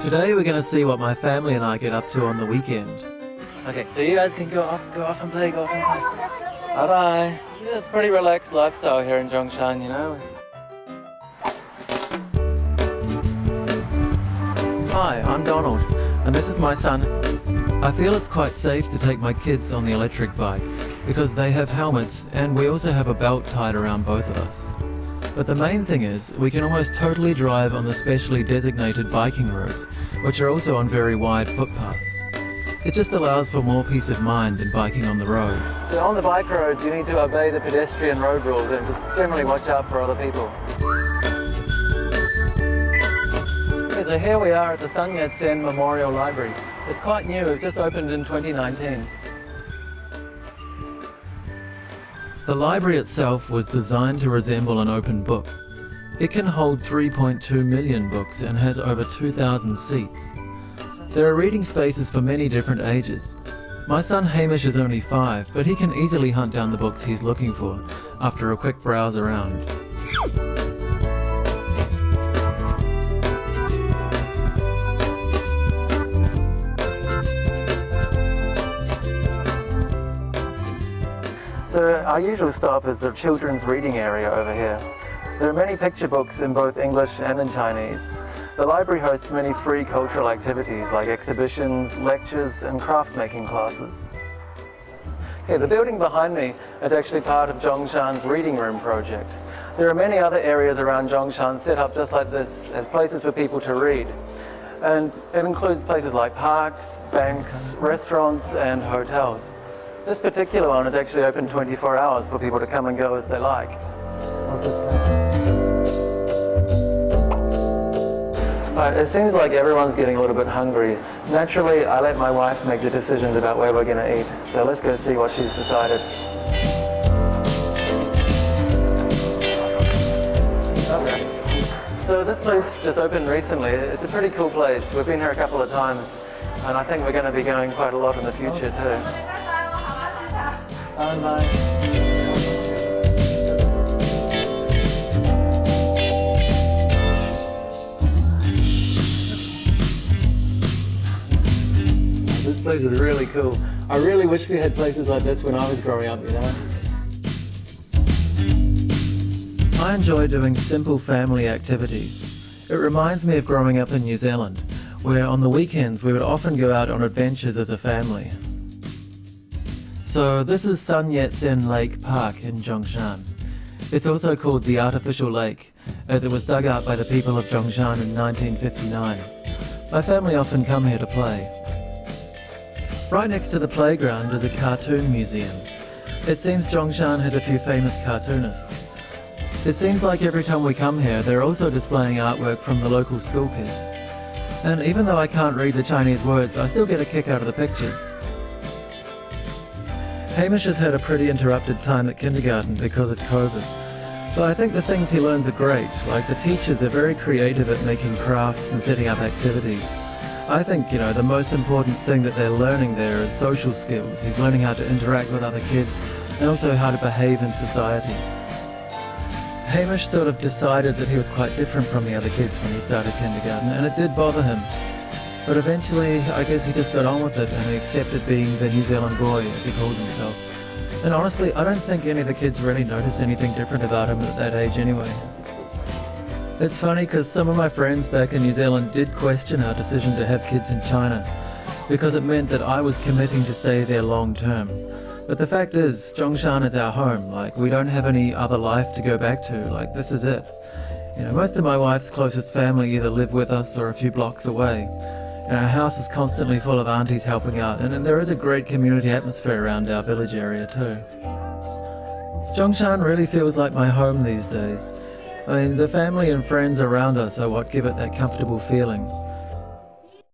Today we're going to see what my family and I get up to on the weekend. Okay, so you guys can go off and play, go off and play. Bye-bye. Yeah, it's a pretty relaxed lifestyle here in Zhongshan, you know. Hi, I'm Donald, and this is my son. I feel it's quite safe to take my kids on the electric bike because they have helmets and we also have a belt tied around both of us. But the main thing is, we can almost totally drive on the specially designated biking roads, which are also on very wide footpaths. It just allows for more peace of mind than biking on the road. So on the bike roads, you need to obey the pedestrian road rules and just generally watch out for other people. Okay, so here we are at the Sun Yat-sen Memorial Library. It's quite new, it just opened in 2019. The library itself was designed to resemble an open book. It can hold 3.2 million books and has over 2,000 seats. There are reading spaces for many different ages. My son Hamish is only 5, but he can easily hunt down the books he's looking for after a quick browse around. So our usual stop is the children's reading area over here. There are many picture books in both English and in Chinese. The library hosts many free cultural activities like exhibitions, lectures and craft making classes. Okay, the building behind me is actually part of Zhongshan's Reading Room project. There are many other areas around Zhongshan set up just like this as places for people to read. And it includes places like parks, banks, restaurants and hotels. This particular one is actually open 24 hours for people to come and go as they like. Right, it seems like everyone's getting a little bit hungry. Naturally, I let my wife make the decisions about where we're going to eat. So let's go see what she's decided. Okay. So this place just opened recently. It's a pretty cool place. We've been here a couple of times and I think we're going to be going quite a lot in the future too. Bye. This place is really cool. I really wish we had places like this when I was growing up, you know. I enjoy doing simple family activities. It reminds me of growing up in New Zealand, where on the weekends we would often go out on adventures as a family. So this is Sun Yat-sen Lake Park in Zhongshan. It's also called the Artificial Lake, as it was dug out by the people of Zhongshan in 1959. My family often come here to play. Right next to the playground is a cartoon museum. It seems Zhongshan has a few famous cartoonists. It seems like every time we come here, they're also displaying artwork from the local school kids. And even though I can't read the Chinese words, I still get a kick out of the pictures. Hamish has had a pretty interrupted time at kindergarten because of COVID. But I think the things he learns are great, like the teachers are very creative at making crafts and setting up activities. I think, you know, the most important thing that they're learning there is social skills. He's learning how to interact with other kids and also how to behave in society. Hamish sort of decided that he was quite different from the other kids when he started kindergarten, and it did bother him. But eventually, I guess he just got on with it and he accepted being the New Zealand boy, as he calls himself. And honestly, I don't think any of the kids really noticed anything different about him at that age anyway. It's funny because some of my friends back in New Zealand did question our decision to have kids in China, because it meant that I was committing to stay there long term. But the fact is, Zhongshan is our home. Like, we don't have any other life to go back to. Like, this is it. You know, most of my wife's closest family either live with us or a few blocks away. And our house is constantly full of aunties helping out, and there is a great community atmosphere around our village area too. Zhongshan really feels like my home these days. I mean, the family and friends around us are what give it that comfortable feeling.